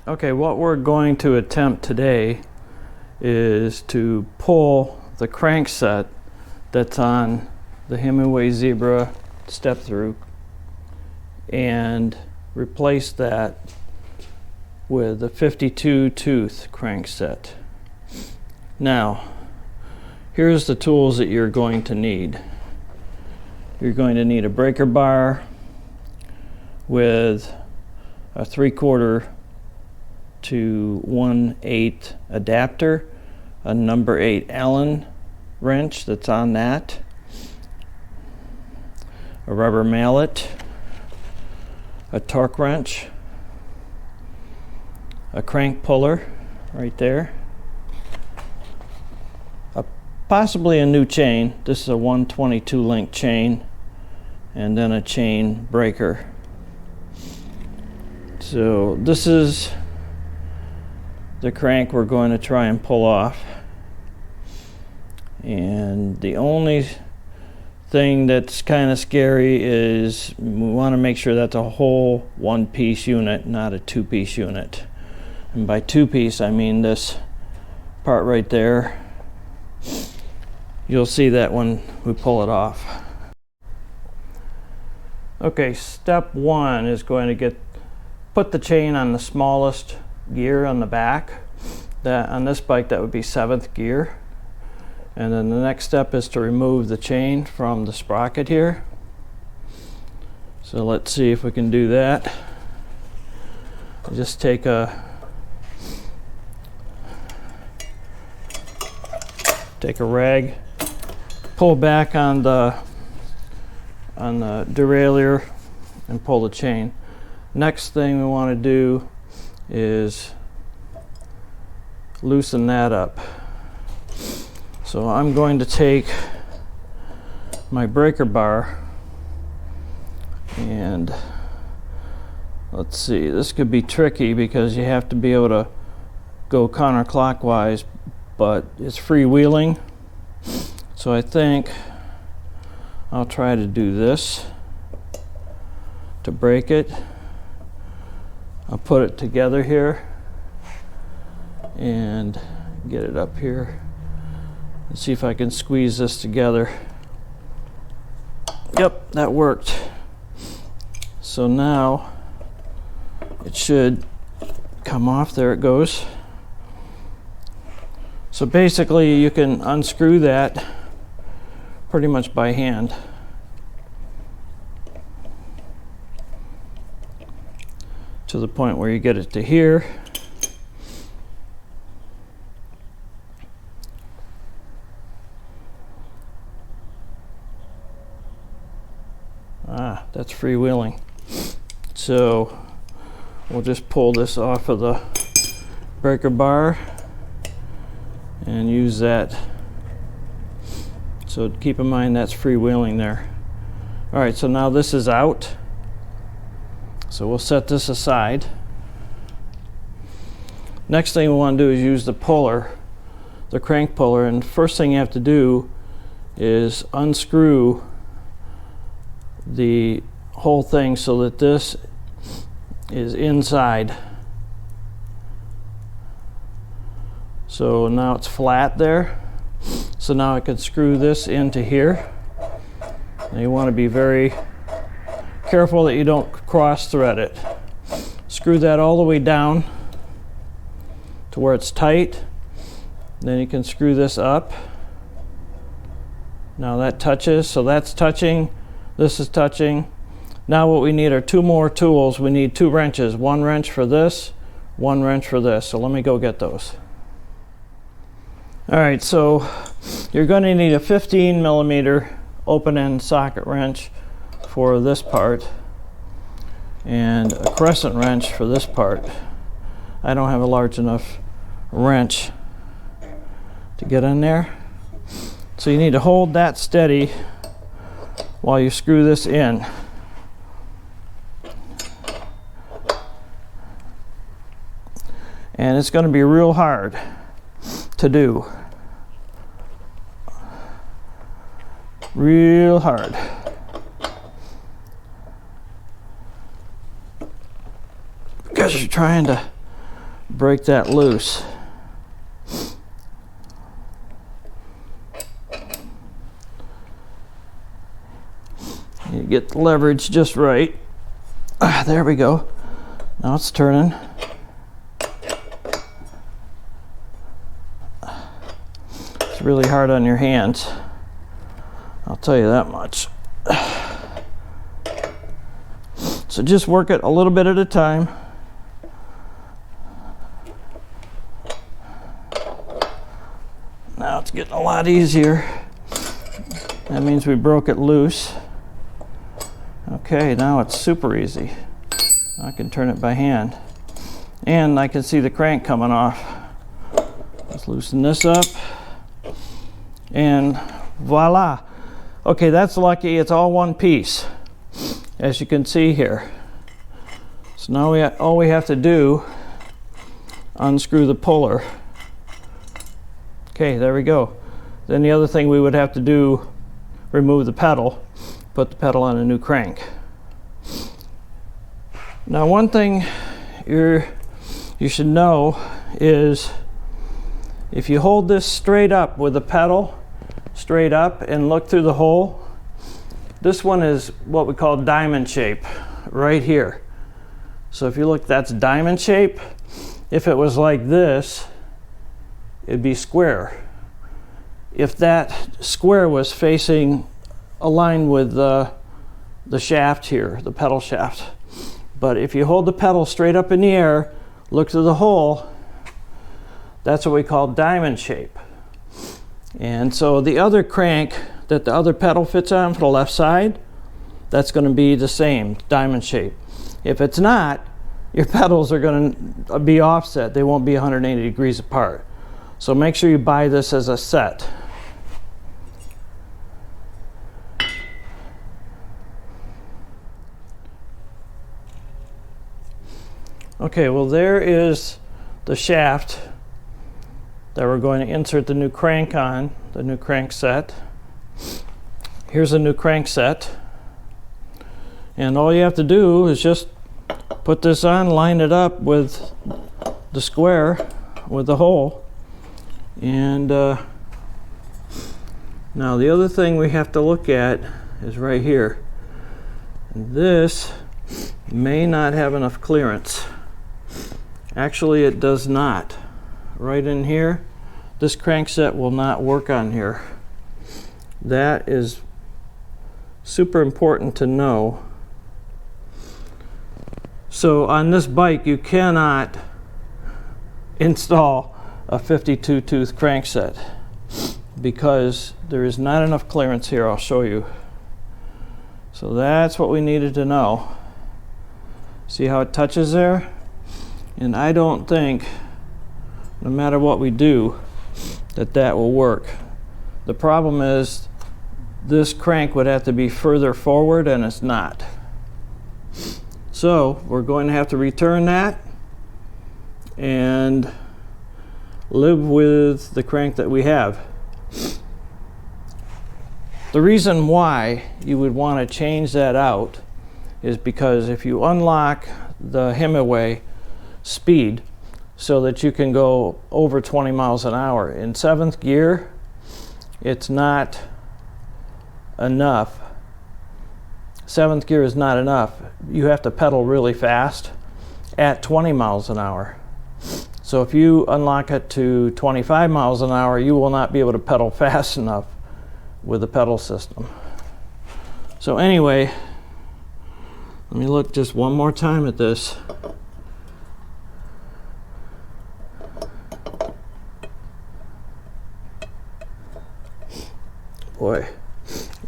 Okay, what we're going to attempt today is to pull the crankset that's on the Himiway Zebra Step-Thru and replace that with a 52 tooth crankset. Now, here's the tools that you're going to need. You're going to need a breaker bar with a 3/4 to 1/8 adapter, a number 8 Allen wrench that's on that, a rubber mallet, a torque wrench, a crank puller right there, possibly a new chain. This is a 122 link chain, and then a chain breaker. So this is the crank we're going to try and pull off, and the only thing that's kind of scary is we want to make sure that's a whole one-piece unit, not a two-piece unit. And by two-piece I mean this part right there. You'll see that when we pull it off. Okay, step one is going to put the chain on the smallest gear on the back. That on this bike that would be 7th gear. And then the next step is to remove the chain from the sprocket here. So let's see if we can do that. Just take a rag, pull back on the derailleur and pull the chain. Next thing we want to do is loosen that up. So I'm going to take my breaker bar and let's see, this could be tricky because you have to be able to go counterclockwise, but it's freewheeling. So I think I'll try to do this to break it. I'll put it together here and get it up here and see if I can squeeze this together. Yep, that worked. So now it should come off. There it goes. So basically you can unscrew that pretty much by hand. To the point where you get it to here. That's freewheeling. So we'll just pull this off of the breaker bar and use that. So keep in mind that's freewheeling there. All right, so now this is out. So we'll set this aside. Next thing we want to do is use the puller, the crank puller, and first thing you have to do is unscrew the whole thing so that this is inside. So now it's flat there. So now I can screw this into here. And you want to be very careful that you don't cross thread it. Screw that all the way down to where it's tight. Then you can screw this up. Now that touches, so that's touching, this is touching. Now what we need are two more tools. We need 2 wrenches, 1 wrench for this, 1 wrench for this. So let me go get those. All right, so you're going to need a 15mm open-end socket wrench for this part and a crescent wrench for this part. I don't have a large enough wrench to get in there. So you need to hold that steady while you screw this in. And it's going to be real hard to do. Real hard. Because you're trying to break that loose. You get the leverage just right. There we go. Now it's turning. It's really hard on your hands, I'll tell you that much. So just work it a little bit at a time. Now it's getting a lot easier. That means we broke it loose. Okay, now it's super easy. I can turn it by hand. And I can see the crank coming off. Let's loosen this up. And voila. Okay, that's lucky. It's all one piece, as you can see here. So now all we have to do, unscrew the puller. Okay, there we go. Then the other thing we would have to do, remove the pedal, put the pedal on a new crank. Now one thing you should know is if you hold this straight up with the pedal straight up and look through the hole, this one is what we call diamond shape right here. So if you look, that's diamond shape. If it was like this, it'd be square. If that square was facing aligned with the shaft here, the pedal shaft. But if you hold the pedal straight up in the air, look through the hole, that's what we call diamond shape. And so the other crank that the other pedal fits on for the left side, that's going to be the same, diamond shape. If it's not, your pedals are going to be offset. They won't be 180 degrees apart. So make sure you buy this as a set. Okay, well there is the shaft that we're going to insert the new crank on, the new crank set. Here's a new crank set. And all you have to do is just put this on, line it up with the square, with the hole. And now the other thing we have to look at is right here. This may not have enough clearance. Actually, it does not. Right in here, this crankset will not work on here. That is super important to know. So on this bike, you cannot install a 52 tooth crankset because there is not enough clearance here. I'll show you. So that's what we needed to know. See how it touches there? And I don't think, no matter what we do, that will work. The problem is this crank would have to be further forward, and it's not. So we're going to have to return that and live with the crank that we have. The reason why you would want to change that out is because if you unlock the Himiway speed so that you can go over 20 miles an hour, in 7th gear, it's not enough. 7th gear is not enough. You have to pedal really fast at 20 miles an hour. So if you unlock it to 25 miles an hour, you will not be able to pedal fast enough with the pedal system. So anyway, let me look just one more time at this. Boy,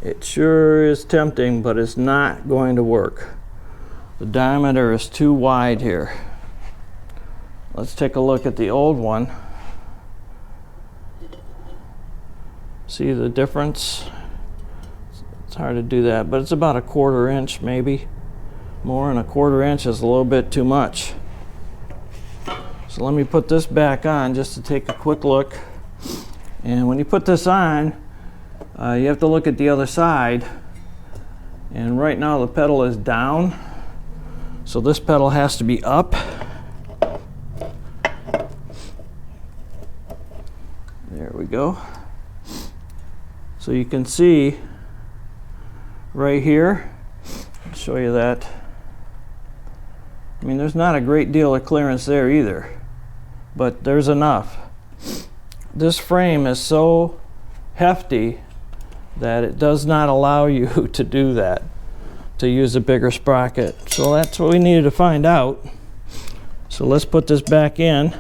it sure is tempting, but it's not going to work. The diameter is too wide here. Let's take a look at the old one. See the difference? It's hard to do that, but it's about 1/4 inch maybe. More than 1/4 inch is a little bit too much. So let me put this back on just to take a quick look. And when you put this on, you have to look at the other side. And right now the pedal is down. So this pedal has to be up. we go. So you can see right here, I'll show you that. I mean, there's not a great deal of clearance there either, but there's enough. This frame is so hefty that it does not allow you to do that, to use a bigger sprocket. So that's what we needed to find out. So let's put this back in.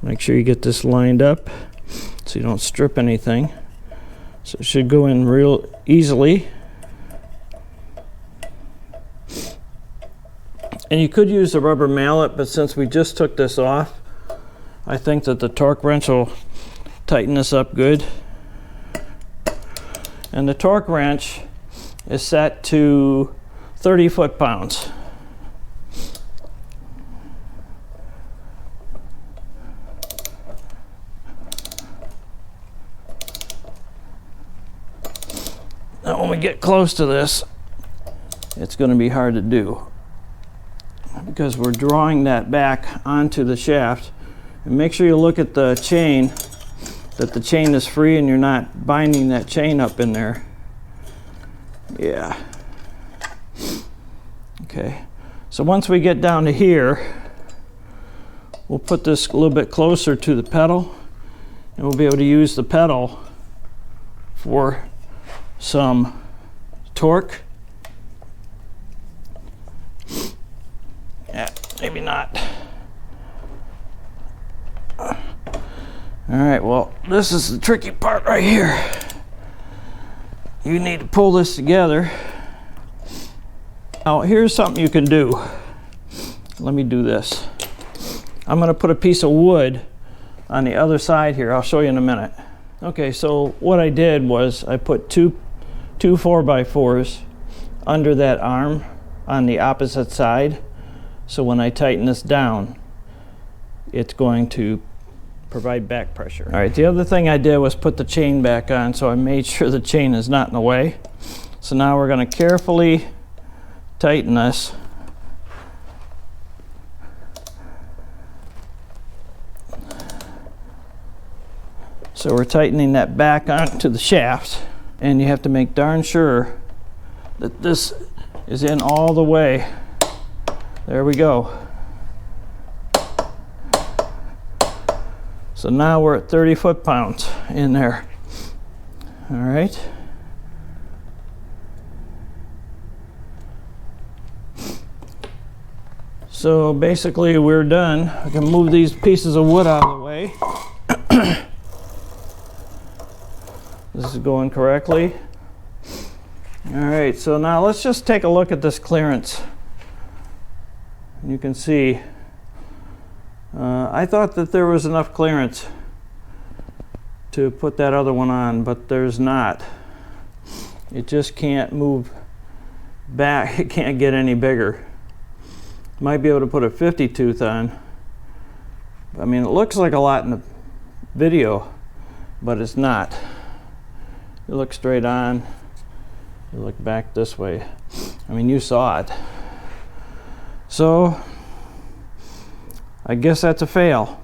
Make sure you get this lined up so you don't strip anything. So it should go in real easily. And you could use a rubber mallet, but since we just took this off, I think that the torque wrench will tighten this up good. And the torque wrench is set to 30 foot-pounds. Now when we get close to this, it's going to be hard to do because we're drawing that back onto the shaft. And make sure you look at the chain, that the chain is free and you're not binding that chain up in there. Yeah. Okay. So once we get down to here, we'll put this a little bit closer to the pedal and we'll be able to use the pedal for some torque. Yeah, maybe not. All right, well, this is the tricky part right here. You need to pull this together. Now, here's something you can do. Let me do this. I'm going to put a piece of wood on the other side here. I'll show you in a minute. Okay, so what I did was I put two 4x4s under that arm on the opposite side. So when I tighten this down, it's going to provide back pressure. All right, the other thing I did was put the chain back on, so I made sure the chain is not in the way. So now we're going to carefully tighten this. So we're tightening that back onto the shaft, and you have to make darn sure that this is in all the way. There we go. So now we're at 30 foot-pounds in there. All right. So basically we're done. I can move these pieces of wood out of the way. This is going correctly. All right, so now let's just take a look at this clearance. You can see, I thought that there was enough clearance to put that other one on, but there's not. It just can't move back. It can't get any bigger. Might be able to put a 50 tooth on. I mean, it looks like a lot in the video, but it's not. You look straight on, you look back this way. I mean, you saw it. So, I guess that's a fail.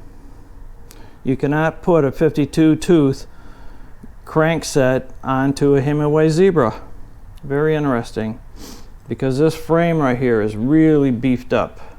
You cannot put a 52 tooth crankset onto a Himiway Zebra. Very interesting, because this frame right here is really beefed up.